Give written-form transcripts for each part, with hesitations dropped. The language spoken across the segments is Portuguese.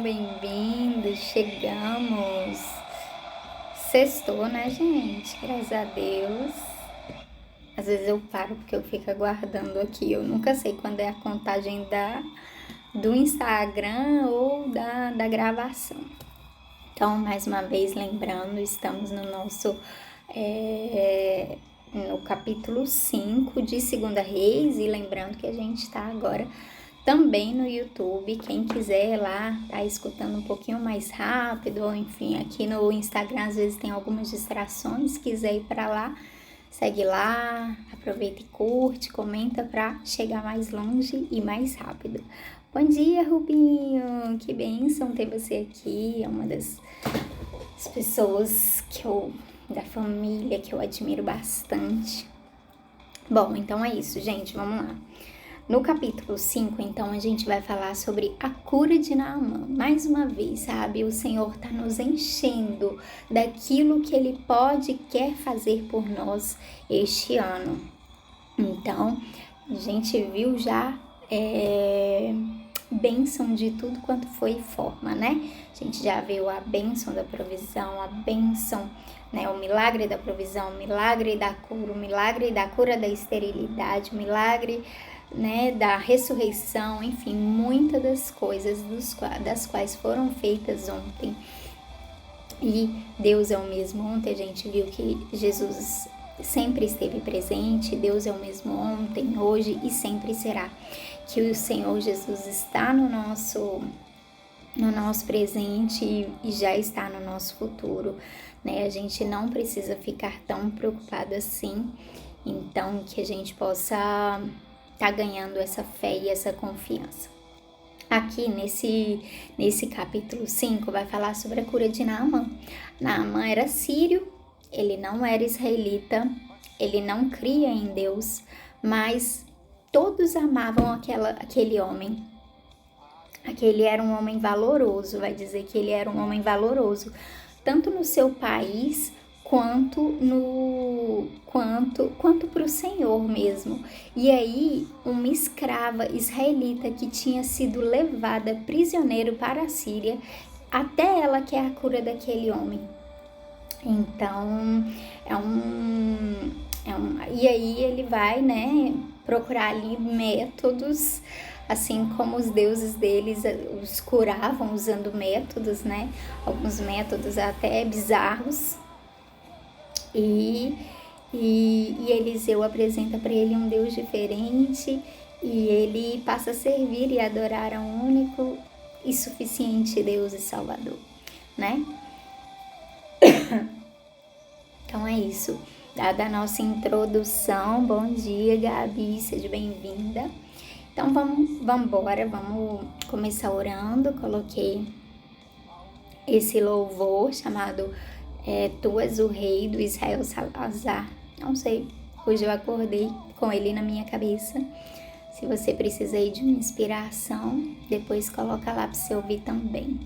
Bem-vindos, chegamos. Sextou, né, gente? Graças a Deus. Às vezes eu paro porque eu fico aguardando aqui. Eu nunca sei quando é a contagem do Instagram ou da gravação. Então, mais uma vez, lembrando, estamos no nosso no capítulo 5 de 2 Reis. E lembrando que a gente está agora também no YouTube. Quem quiser lá tá escutando um pouquinho mais rápido, ou enfim, aqui no Instagram às vezes tem algumas distrações, quiser ir para lá, segue lá, aproveita e curte, comenta para chegar mais longe e mais rápido. Bom dia, Rubinho, que bênção ter você aqui, é uma das pessoas da família que eu admiro bastante. Bom, então é isso, gente, vamos lá. No capítulo 5, então, a gente vai falar sobre a cura de Naamã. Mais uma vez, sabe? O Senhor está nos enchendo daquilo que Ele pode e quer fazer por nós este ano. Então, a gente viu já bênção de tudo quanto foi forma, né? A gente já viu a bênção da provisão, a bênção, né? O milagre da provisão, o milagre da cura, o milagre da cura da esterilidade, o milagre, né, da ressurreição, enfim, muitas das coisas das quais foram feitas ontem. E Deus é o mesmo. Ontem a gente viu que Jesus sempre esteve presente, Deus é o mesmo ontem, hoje e sempre será. Que o Senhor Jesus está no nosso presente e já está no nosso futuro, né? A gente não precisa ficar tão preocupado assim, então que a gente possa tá ganhando essa fé e essa confiança. Aqui nesse capítulo 5 vai falar sobre a cura de Naamã. Naamã era sírio, ele não era israelita, ele não cria em Deus, mas todos amavam aquele homem. Aquele era um homem valoroso, vai dizer que ele era um homem valoroso, tanto no seu país quanto para o Senhor mesmo. E aí, uma escrava israelita que tinha sido levada prisioneiro para a Síria, até ela quer a cura daquele homem. Então, e aí ele vai, né, procurar ali métodos, assim como os deuses deles os curavam usando métodos, né, alguns métodos até bizarros. E Eliseu apresenta para ele um Deus diferente e ele passa a servir e adorar a um único e suficiente Deus e Salvador, né? Então é isso, dada a nossa introdução. Bom dia, Gabi, seja bem-vinda. Então vamos embora, vamos começar orando. Coloquei esse louvor chamado Tu és o rei do Israel Salazar. Não sei, hoje eu acordei com ele na minha cabeça. Se você precisa aí de uma inspiração, depois coloca lá para você ouvir também.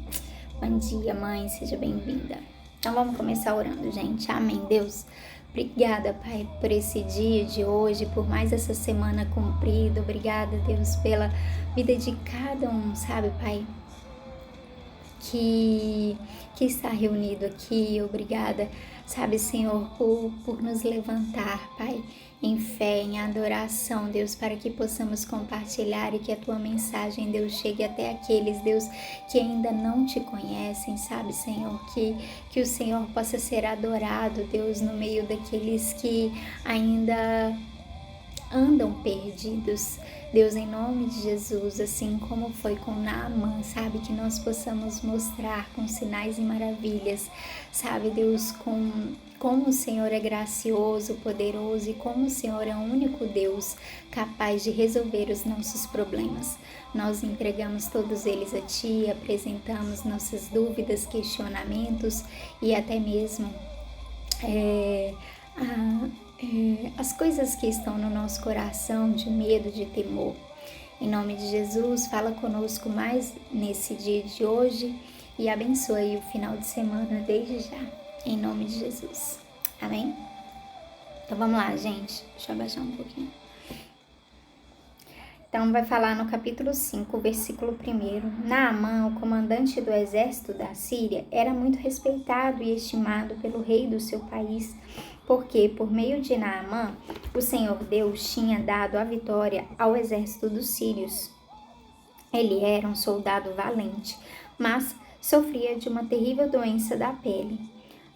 Bom dia, mãe, seja bem-vinda. Então vamos começar orando, gente. Amém, Deus. Obrigada, Pai, por esse dia de hoje, por mais essa semana cumprida. Obrigada, Deus, pela vida de cada um, sabe, Pai? Que está reunido aqui. Obrigada, sabe, Senhor, por nos levantar, Pai, em fé, em adoração, Deus, para que possamos compartilhar e que a Tua mensagem, Deus, chegue até aqueles, Deus, que ainda não Te conhecem, sabe, Senhor, que o Senhor possa ser adorado, Deus, no meio daqueles que ainda andam perdidos. Deus, em nome de Jesus, assim como foi com Naamã, sabe, que nós possamos mostrar com sinais e maravilhas, sabe, Deus, como o Senhor é gracioso, poderoso e como o Senhor é o único Deus capaz de resolver os nossos problemas. Nós entregamos todos eles a Ti, apresentamos nossas dúvidas, questionamentos e até mesmo as coisas que estão no nosso coração de medo, de temor. Em nome de Jesus, fala conosco mais nesse dia de hoje e abençoe o final de semana desde já. Em nome de Jesus. Amém? Então vamos lá, gente. Deixa eu abaixar um pouquinho. Então, vai falar no capítulo 5, versículo 1. Naamã, o comandante do exército da Síria, era muito respeitado e estimado pelo rei do seu país, porque, por meio de Naamã, o Senhor Deus tinha dado a vitória ao exército dos sírios. Ele era um soldado valente, mas sofria de uma terrível doença da pele.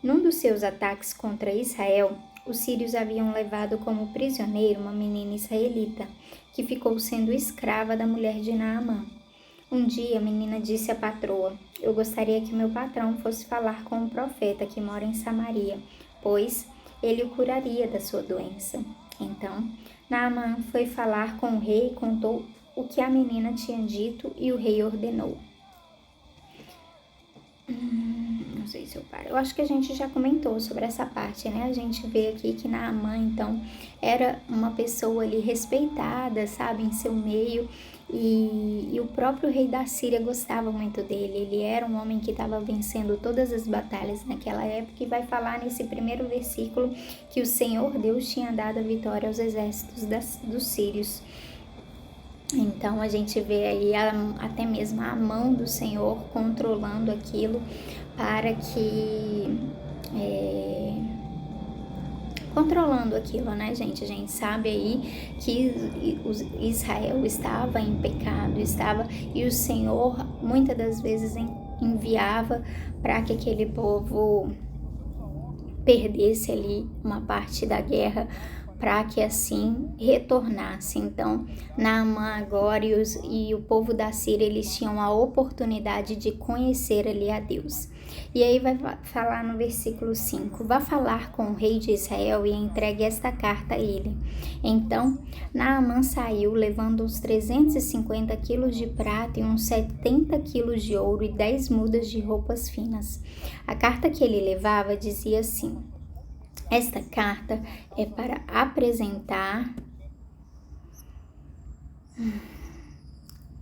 Num dos seus ataques contra Israel, os sírios haviam levado como prisioneiro uma menina israelita, que ficou sendo escrava da mulher de Naamã. Um dia a menina disse à patroa: "Eu gostaria que meu patrão fosse falar com o profeta que mora em Samaria, pois ele o curaria da sua doença." Então, Naamã foi falar com o rei e contou o que a menina tinha dito, e o rei ordenou. Não sei se eu paro. Eu acho que a gente já comentou sobre essa parte, né? A gente vê aqui que Naamã, então, era uma pessoa ali respeitada, sabe, em seu meio, e o próprio rei da Síria gostava muito dele. Ele era um homem que estava vencendo todas as batalhas naquela época, e vai falar nesse primeiro versículo que o Senhor Deus tinha dado a vitória aos exércitos dos sírios. Então a gente vê aí até mesmo a mão do Senhor controlando aquilo para que... controlando aquilo, né, gente? A gente sabe aí que Israel estava em pecado, e o Senhor muitas das vezes enviava para que aquele povo perdesse ali uma parte da guerra, para que assim retornasse. Então, Naamã agora e o povo da Síria, eles tinham a oportunidade de conhecer ali a Deus. E aí vai falar no versículo 5, vá falar com o rei de Israel e entregue esta carta a ele. Então, Naamã saiu levando uns 350 quilos de prata e uns 70 quilos de ouro e 10 mudas de roupas finas. A carta que ele levava dizia assim: esta carta é para apresentar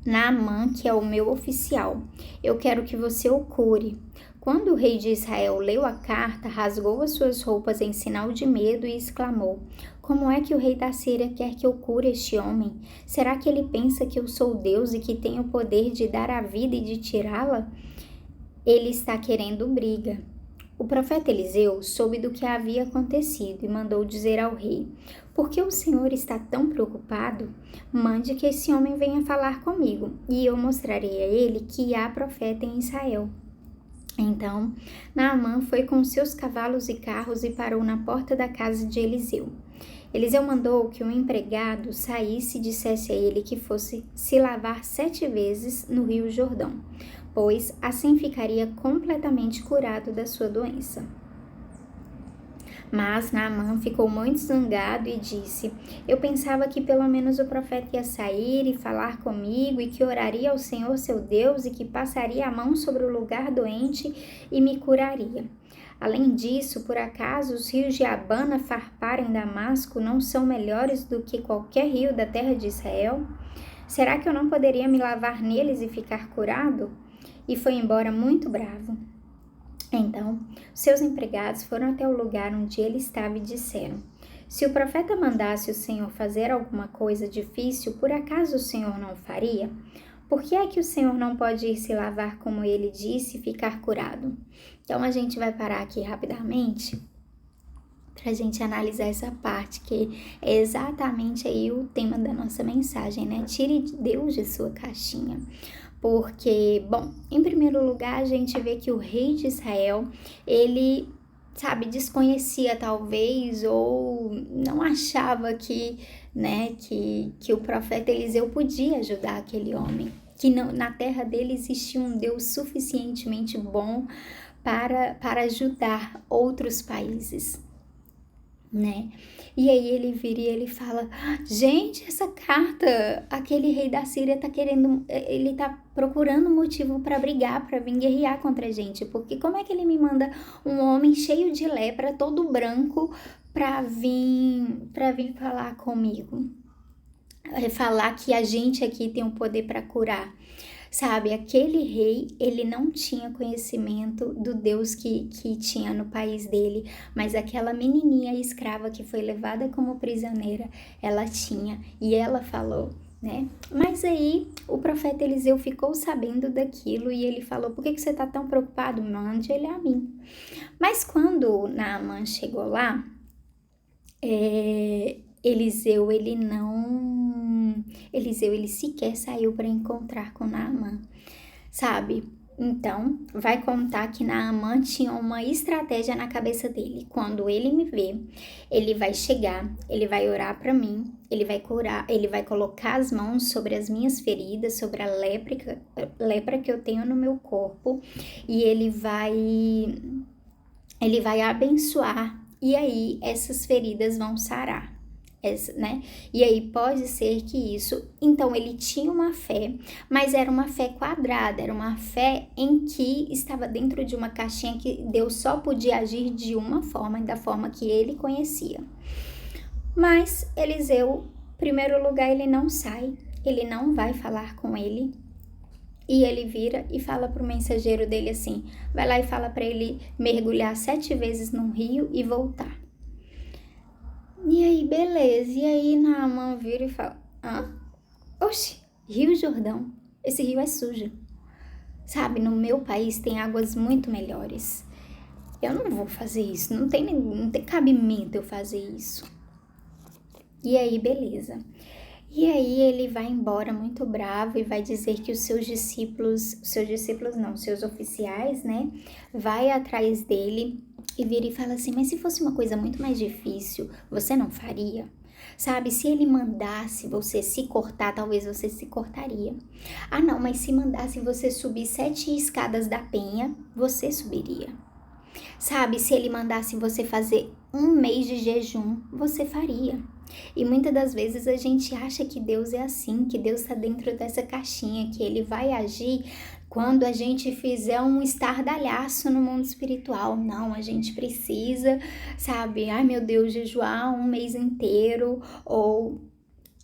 Naamã, que é o meu oficial. Eu quero que você o cure. Quando o rei de Israel leu a carta, rasgou as suas roupas em sinal de medo e exclamou: como é que o rei da Síria quer que eu cure este homem? Será que ele pensa que eu sou Deus e que tenho o poder de dar a vida e de tirá-la? Ele está querendo briga. O profeta Eliseu soube do que havia acontecido e mandou dizer ao rei: por que o Senhor está tão preocupado? Mande que esse homem venha falar comigo, e eu mostrarei a ele que há profeta em Israel. Então, Naamã foi com seus cavalos e carros e parou na porta da casa de Eliseu. Eliseu mandou que um empregado saísse e dissesse a ele que fosse se lavar 7 vezes no rio Jordão, pois assim ficaria completamente curado da sua doença. Mas Naamã ficou muito zangado e disse: eu pensava que pelo menos o profeta ia sair e falar comigo, e que oraria ao Senhor seu Deus, e que passaria a mão sobre o lugar doente e me curaria. Além disso, por acaso os rios de Abana, Farpar em Damasco não são melhores do que qualquer rio da terra de Israel? Será que eu não poderia me lavar neles e ficar curado? E foi embora muito bravo. Então, seus empregados foram até o lugar onde ele estava e disseram: se o profeta mandasse o Senhor fazer alguma coisa difícil, por acaso o Senhor não faria? Por que é que o Senhor não pode ir se lavar como ele disse e ficar curado? Então, a gente vai parar aqui rapidamente para a gente analisar essa parte, que é exatamente aí o tema da nossa mensagem, né? Tire Deus de sua caixinha. Porque, bom, em primeiro lugar, a gente vê que o rei de Israel, ele, desconhecia talvez, ou não achava que o profeta Eliseu podia ajudar aquele homem, que na terra dele existia um Deus suficientemente bom para ajudar outros países, né? E aí ele vira e ele fala: gente, essa carta, aquele rei da Síria ele tá procurando motivo para brigar, para vir guerrear contra a gente, porque como é que ele me manda um homem cheio de lepra, todo branco, para vir falar comigo? Falar que a gente aqui tem o poder para curar. Sabe, aquele rei, ele não tinha conhecimento do Deus que tinha no país dele, mas aquela menininha escrava que foi levada como prisioneira, ela tinha, e ela falou: né? Mas aí o profeta Eliseu ficou sabendo daquilo e ele falou: por que você está tão preocupado? Mande ele a mim. Mas quando Naamã chegou lá, Eliseu ele sequer saiu para encontrar com Naamã, sabe? Então, vai contar que Naamã tinha uma estratégia na cabeça dele. Quando ele me vê, ele vai chegar, ele vai orar para mim, ele vai curar, ele vai colocar as mãos sobre as minhas feridas, sobre a lepra que eu tenho no meu corpo, e ele vai abençoar. E aí essas feridas vão sarar. Né? E aí pode ser que isso... Então ele tinha uma fé, mas era uma fé quadrada, era uma fé em que estava dentro de uma caixinha que Deus só podia agir de uma forma, da forma que ele conhecia. Mas Eliseu, em primeiro lugar, ele não sai, ele não vai falar com ele. E ele vira e fala pro mensageiro dele assim: vai lá e fala para ele mergulhar 7 vezes num rio e voltar. E aí, beleza. E aí, Naamã vira e fala: oxe, Rio Jordão, esse rio é sujo. Sabe, no meu país tem águas muito melhores. Eu não vou fazer isso, não tem cabimento eu fazer isso. E aí, beleza. E aí ele vai embora muito bravo e vai dizer que seus oficiais, né, vai atrás dele e vira e fala assim: mas se fosse uma coisa muito mais difícil, você não faria? Sabe, se ele mandasse você se cortar, talvez você se cortaria. Ah não, mas se mandasse você subir 7 escadas da penha, você subiria. Sabe, se ele mandasse você fazer 1 mês de jejum, você faria. E muitas das vezes a gente acha que Deus é assim, que Deus está dentro dessa caixinha, que Ele vai agir quando a gente fizer um estardalhaço no mundo espiritual. Não, a gente precisa, sabe, ai meu Deus, jejuar 1 mês inteiro, ou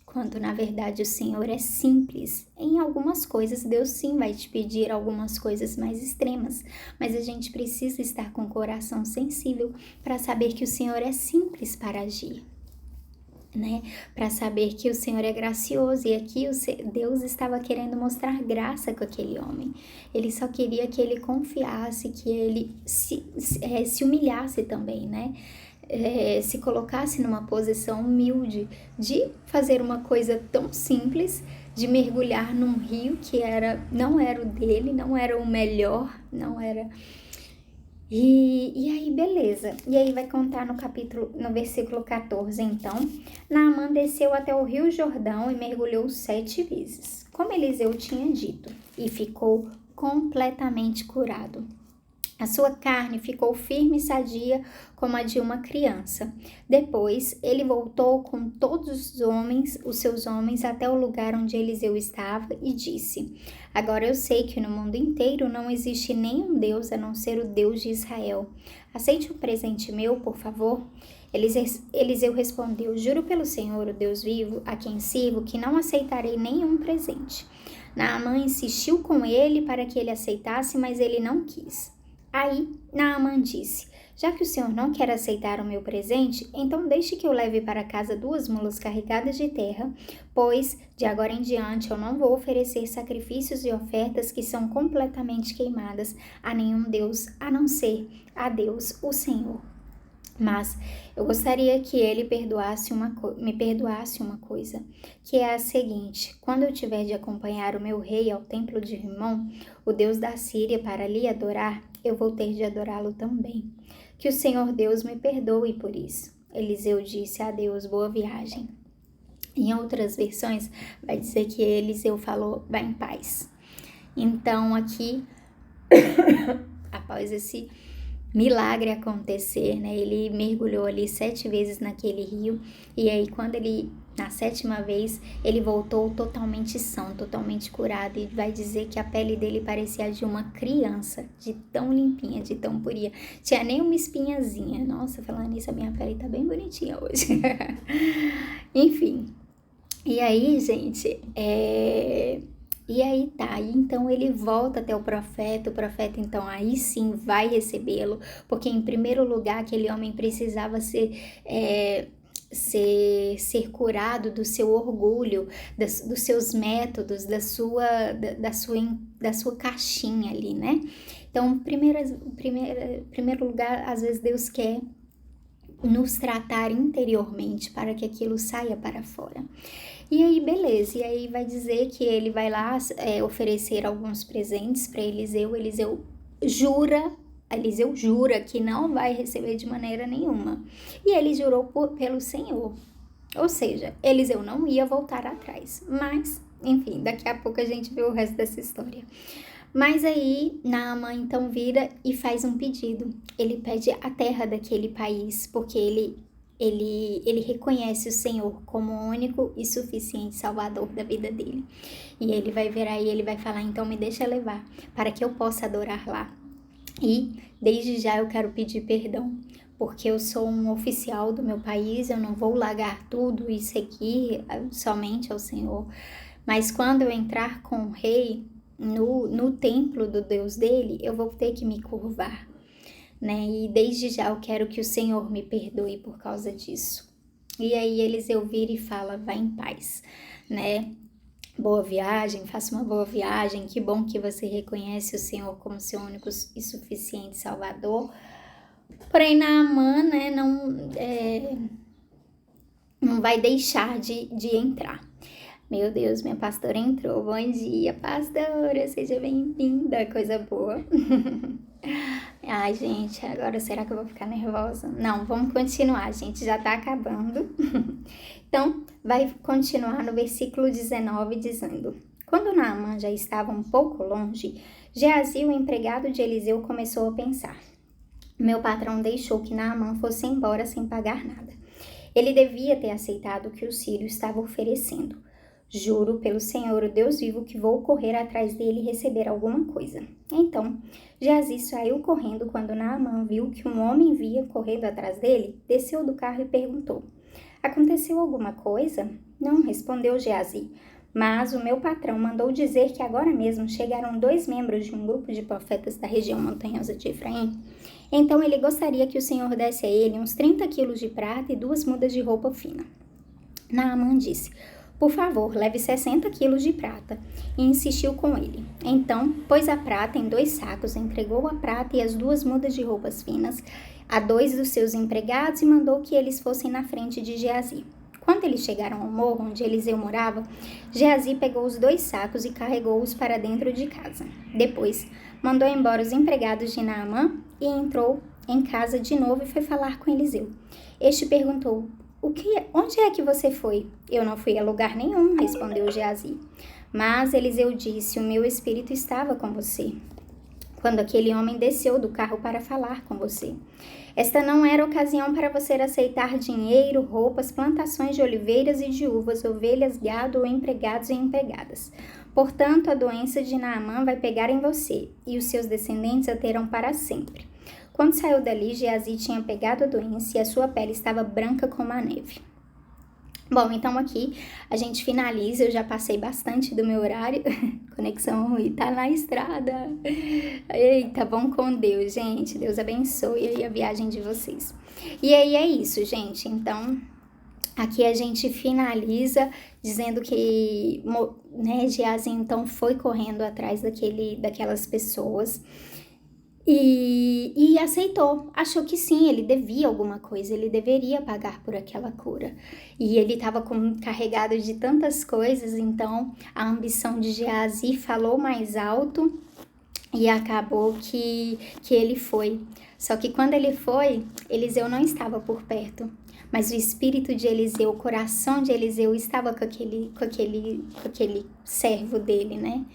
quando na verdade o Senhor é simples. Em algumas coisas, Deus sim vai te pedir algumas coisas mais extremas, mas a gente precisa estar com o coração sensível para saber que o Senhor é simples para agir, né? Para saber que o Senhor é gracioso. E aqui Deus estava querendo mostrar graça com aquele homem. Ele só queria que ele confiasse, que ele se humilhasse também, né? Se colocasse numa posição humilde de fazer uma coisa tão simples, de mergulhar num rio que não era o dele, não era o melhor, não era... E aí, beleza. E aí vai contar no versículo 14, então. Naamã desceu até o rio Jordão e mergulhou 7 vezes, como Eliseu tinha dito, e ficou completamente curado. A sua carne ficou firme e sadia como a de uma criança. Depois, ele voltou com todos os seus homens, até o lugar onde Eliseu estava e disse: agora eu sei que no mundo inteiro não existe nenhum Deus a não ser o Deus de Israel. Aceite um presente meu, por favor. Eliseu respondeu: juro pelo Senhor, o Deus vivo, a quem sirvo, que não aceitarei nenhum presente. Naamã insistiu com ele para que ele aceitasse, mas ele não quis. Aí Naamã disse: já que o Senhor não quer aceitar o meu presente, então deixe que eu leve para casa 2 mulas carregadas de terra, pois de agora em diante eu não vou oferecer sacrifícios e ofertas que são completamente queimadas a nenhum Deus, a não ser a Deus, o Senhor. Mas eu gostaria que ele me perdoasse uma coisa, que é a seguinte: quando eu tiver de acompanhar o meu rei ao templo de Rimon, o Deus da Síria, para lhe adorar, eu vou ter de adorá-lo também. Que o Senhor Deus me perdoe por isso. Eliseu disse a Deus: boa viagem. Em outras versões, vai dizer que Eliseu falou: vá em paz. Então, aqui, após esse milagre acontecer, né? Ele mergulhou ali 7 vezes naquele rio, e aí na 7ª vez, ele voltou totalmente são, totalmente curado, e vai dizer que a pele dele parecia de uma criança, de tão limpinha, de tão purinha, tinha nem uma espinhazinha. Nossa, falando nisso, a minha pele tá bem bonitinha hoje. Enfim, e aí, gente, E aí tá, então ele volta até o profeta então aí sim vai recebê-lo, porque em primeiro lugar aquele homem precisava ser curado do seu orgulho, dos seus métodos, da sua caixinha ali, né? Então, primeiro lugar, às vezes Deus quer nos tratar interiormente para que aquilo saia para fora. E aí, beleza, e aí vai dizer que ele vai lá oferecer alguns presentes para Eliseu. Eliseu jura que não vai receber de maneira nenhuma. E ele jurou pelo Senhor. Ou seja, Eliseu não ia voltar atrás. Mas, enfim, daqui a pouco a gente vê o resto dessa história. Mas aí, Naamã então vira e faz um pedido. Ele pede a terra daquele país, porque ele reconhece o Senhor como o único e suficiente Salvador da vida dele. E ele vai virar e ele vai falar, então me deixa levar, para que eu possa adorar lá. E desde já eu quero pedir perdão, porque eu sou um oficial do meu país, eu não vou largar tudo e seguir somente ao Senhor. Mas quando eu entrar com o rei no templo do Deus dele, eu vou ter que me curvar, né? E desde já eu quero que o Senhor me perdoe por causa disso. E aí Eliseu vira e fala, vá em paz, né? Boa viagem, faça uma boa viagem, que bom que você reconhece o Senhor como seu único e suficiente Salvador. Porém, Naamã, né, não vai deixar de entrar. Meu Deus, minha pastora entrou. Bom dia, pastora, seja bem-vinda, coisa boa. Ai, gente, agora será que eu vou ficar nervosa? Não, vamos continuar, gente, já tá acabando. Então, vai continuar no versículo 19, dizendo: Quando Naamã já estava um pouco longe, Geazi, o empregado de Eliseu, começou a pensar: meu patrão deixou que Naamã fosse embora sem pagar nada. Ele devia ter aceitado o que o sírio estava oferecendo. Juro pelo Senhor, o Deus vivo, que vou correr atrás dele e receber alguma coisa. Então, Geazi saiu correndo. Quando Naamã viu que um homem vinha correndo atrás dele, desceu do carro e perguntou: Aconteceu alguma coisa? Não, respondeu Geazi. Mas o meu patrão mandou dizer que agora mesmo chegaram 2 membros de um grupo de profetas da região montanhosa de Efraim. Então ele gostaria que o Senhor desse a ele uns 30 quilos de prata e 2 mudas de roupa fina. Naamã disse: Por favor, leve 60 quilos de prata, e insistiu com ele. Então, pôs a prata em 2 sacos, entregou a prata e as 2 mudas de roupas finas a 2 dos seus empregados e mandou que eles fossem na frente de Geazi. Quando eles chegaram ao morro onde Eliseu morava, Geazi pegou os 2 sacos e carregou-os para dentro de casa. Depois, mandou embora os empregados de Naamã e entrou em casa de novo e foi falar com Eliseu. Este perguntou: Onde é que você foi? Eu não fui a lugar nenhum, respondeu Geazi. Mas Eliseu disse: O meu espírito estava com você quando aquele homem desceu do carro para falar com você. Esta não era ocasião para você aceitar dinheiro, roupas, plantações de oliveiras e de uvas, ovelhas, gado ou empregados e empregadas. Portanto, a doença de Naamã vai pegar em você, e os seus descendentes a terão para sempre. Quando saiu dali, Geazi tinha pegado a doença e a sua pele estava branca como a neve. Bom, então aqui a gente finaliza. Eu já passei bastante do meu horário. Conexão ruim, tá na estrada. Eita, vão com Deus, gente. Deus abençoe aí a viagem de vocês. E aí é isso, gente. Então, aqui a gente finaliza dizendo que, né, Geazi então foi correndo atrás daquelas pessoas. E aceitou, achou que sim, ele devia alguma coisa, ele deveria pagar por aquela cura. E ele estava carregado de tantas coisas, então a ambição de Geazi falou mais alto e acabou que ele foi. Só que quando ele foi, Eliseu não estava por perto, mas o espírito de Eliseu, o coração de Eliseu estava com aquele servo dele, né?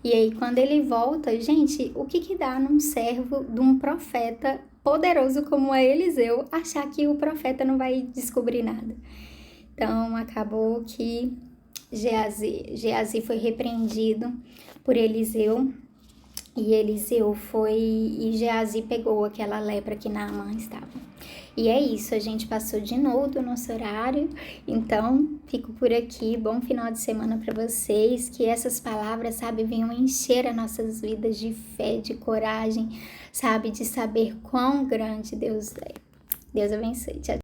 E aí, quando ele volta, gente, o que dá num servo de um profeta poderoso como é Eliseu achar que o profeta não vai descobrir nada? Então, acabou que Geazi foi repreendido por Eliseu, e Geazi pegou aquela lepra que Naamã estava. E é isso, a gente passou de novo do nosso horário, então fico por aqui. Bom final de semana para vocês, que essas palavras, sabe, venham encher as nossas vidas de fé, de coragem, sabe, de saber quão grande Deus é. Deus abençoe. Tchau.